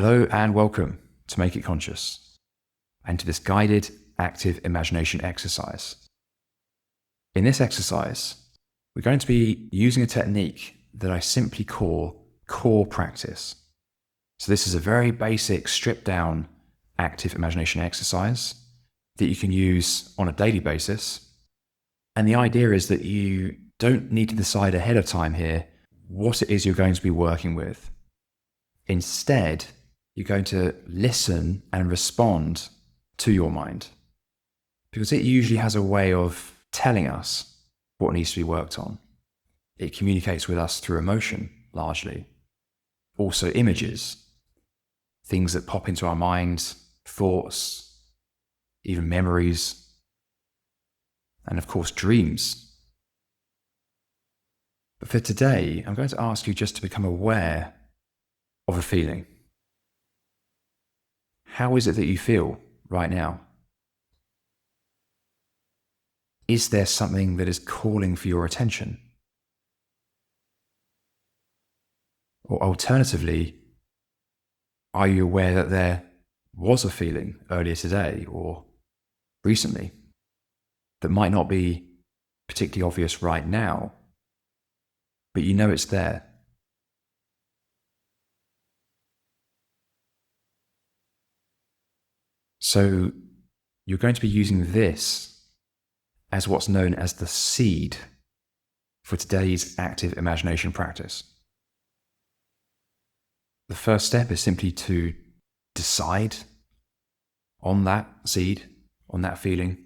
Hello and welcome to Make It Conscious and to this guided active imagination exercise. In this exercise, we're going to be using a technique that I simply call core practice. So this is a very basic, stripped down active imagination exercise that you can use on a daily basis. And the idea is that you don't need to decide ahead of time here what it is you're going to be working with. Instead, you're going to listen and respond to your mind, because it usually has a way of telling us what needs to be worked on. It communicates with us through emotion, largely. Also images, things that pop into our mind, thoughts, even memories, and of course dreams. But for today, I'm going to ask you just to become aware of a feeling. How is it that you feel right now? Is there something that is calling for your attention? Or alternatively, are you aware that there was a feeling earlier today or recently that might not be particularly obvious right now, but you know it's there? So you're going to be using this as what's known as the seed for today's active imagination practice. The first step is simply to decide on that seed, on that feeling,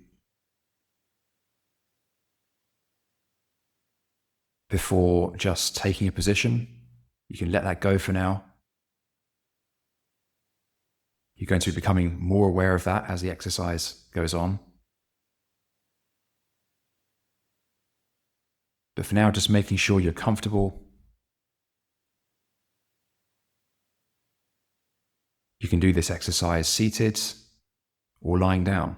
before just taking a position. You can let that go for now. You're going to be becoming more aware of that as the exercise goes on. But for now, just making sure you're comfortable. You can do this exercise seated or lying down.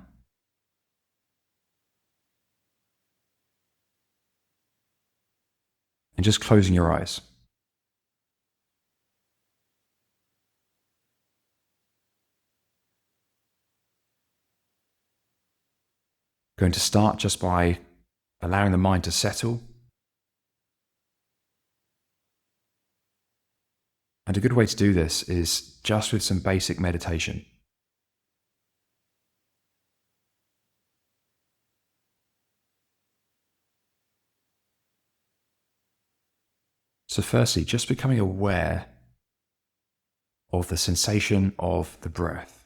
And just closing your eyes. Going to start just by allowing the mind to settle. And a good way to do this is just with some basic meditation. So firstly, just becoming aware of the sensation of the breath.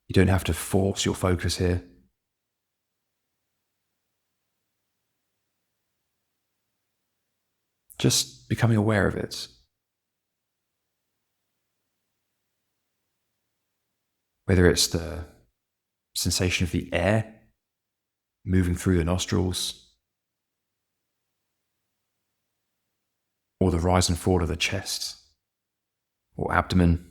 You don't have to force your focus here. Just becoming aware of it. Whether it's the sensation of the air moving through the nostrils, or the rise and fall of the chest or abdomen.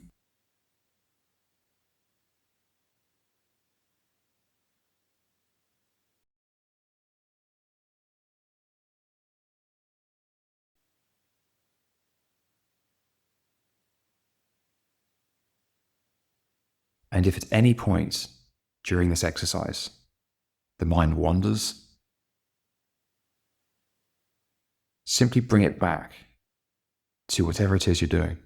And if at any point during this exercise the mind wanders, simply bring it back to whatever it is you're doing.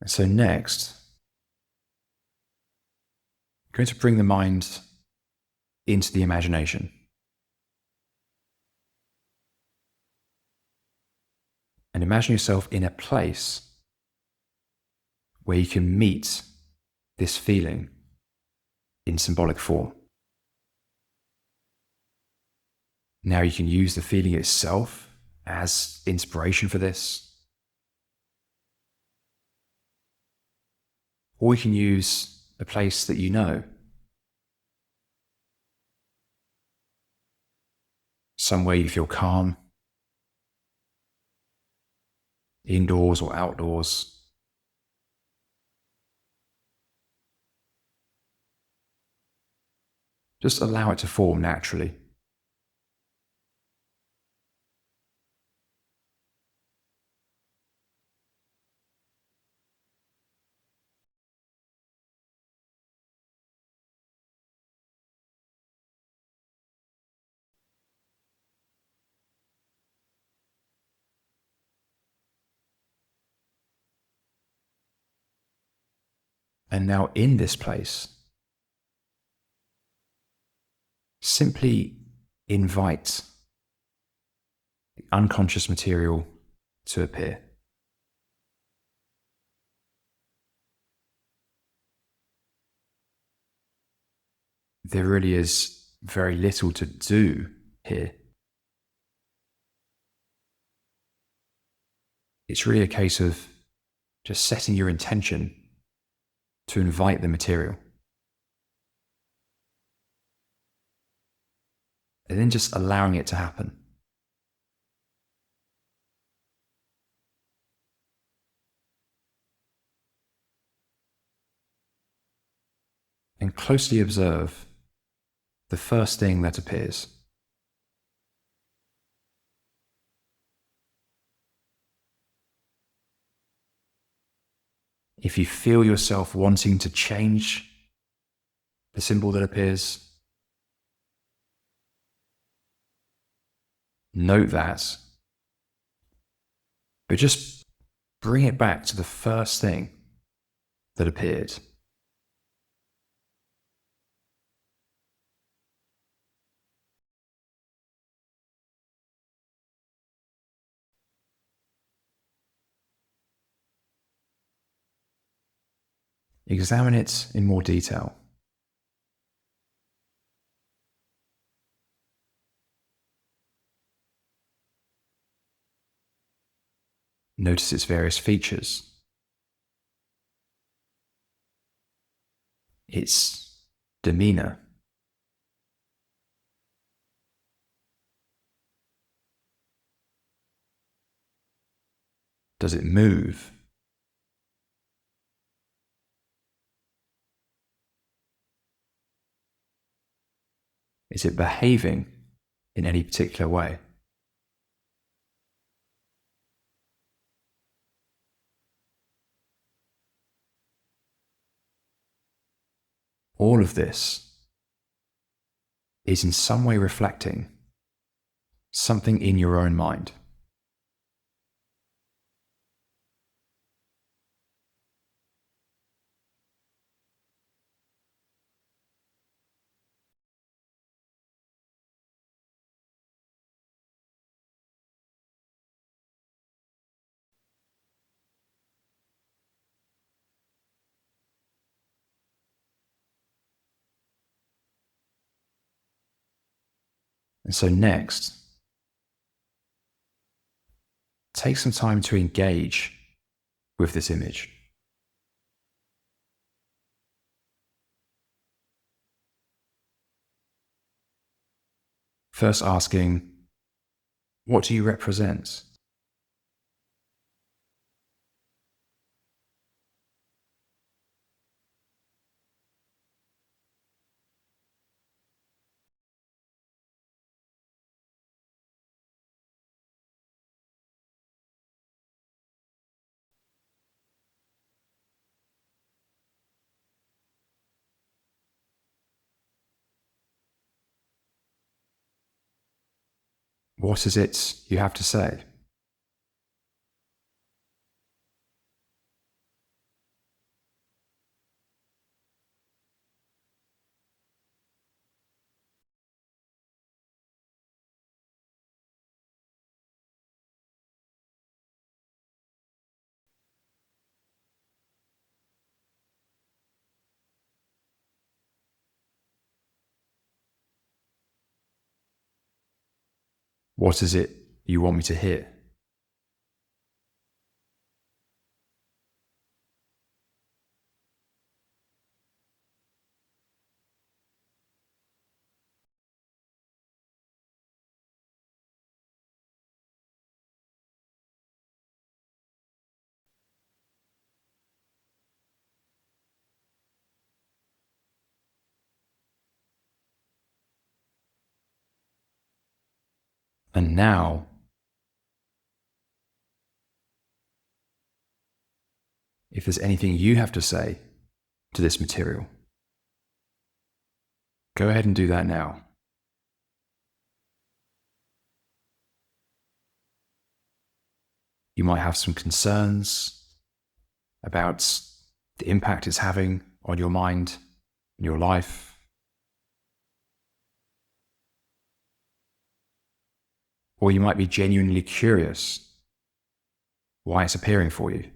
And so next, I'm going to bring the mind into the imagination. And imagine yourself in a place where you can meet this feeling in symbolic form. Now you can use the feeling itself as inspiration for this. Or you can use a place that you know. Somewhere you feel calm, indoors or outdoors. Just allow it to form naturally. And now in this place, simply invite the unconscious material to appear. There really is very little to do here. It's really a case of just setting your intention to invite the material. And then just allowing it to happen. And closely observe the first thing that appears. If you feel yourself wanting to change the symbol that appears, note that, but just bring it back to the first thing that appeared. Examine it in more detail. Notice its various features. Its demeanor. Does it move? Is it behaving in any particular way? All of this is in some way reflecting something in your own mind. And so next, take some time to engage with this image. First asking, what do you represent? What is it you have to say? What is it you want me to hear? And now, if there's anything you have to say to this material, go ahead and do that now. You might have some concerns about the impact it's having on your mind and your life. Or you might be genuinely curious why it's appearing for you,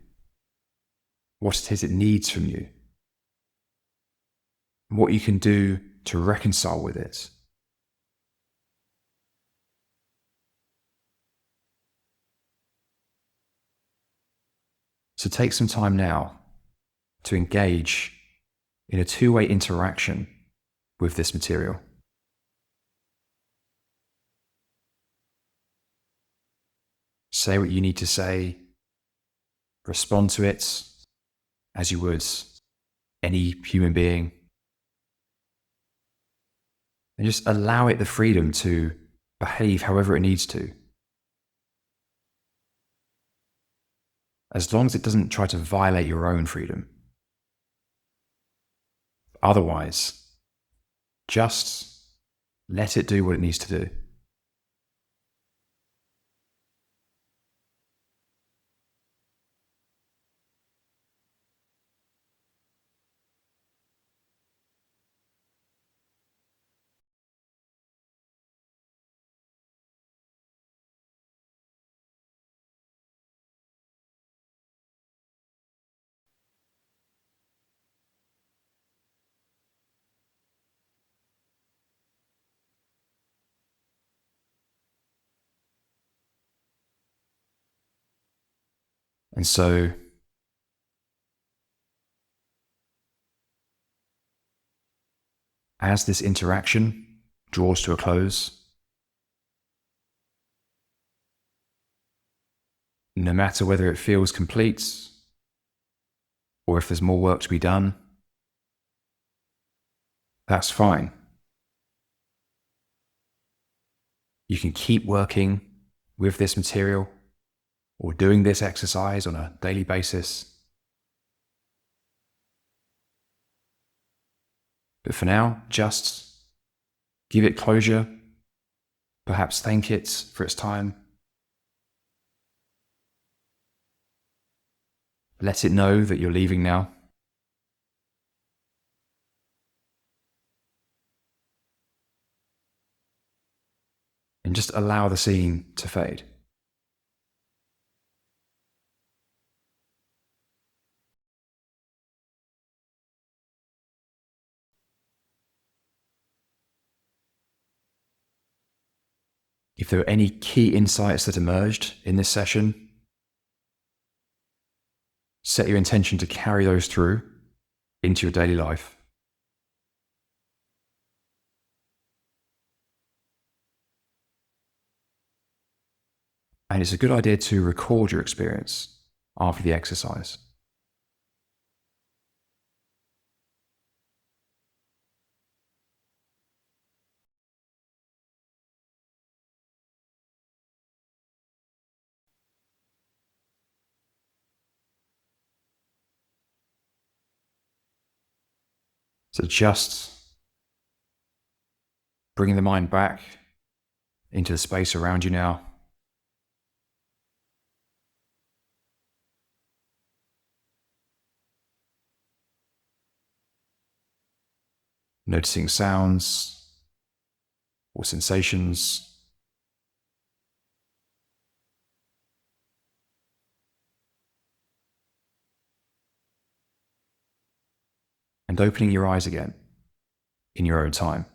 what it is it needs from you, and what you can do to reconcile with it. So take some time now to engage in a two-way interaction with this material. Say what you need to say, respond to it as you would any human being, and just allow it the freedom to behave however it needs to. As long as it doesn't try to violate your own freedom. Otherwise, just let it do what it needs to do. And so, as this interaction draws to a close, no matter whether it feels complete or if there's more work to be done, that's fine. You can keep working with this material or doing this exercise on a daily basis. But for now, just give it closure, perhaps thank it for its time. Let it know that you're leaving now. And just allow the scene to fade. If there are any key insights that emerged in this session, set your intention to carry those through into your daily life. And it's a good idea to record your experience after the exercise. So just bringing the mind back into the space around you now. Noticing sounds or sensations. And opening your eyes again in your own time.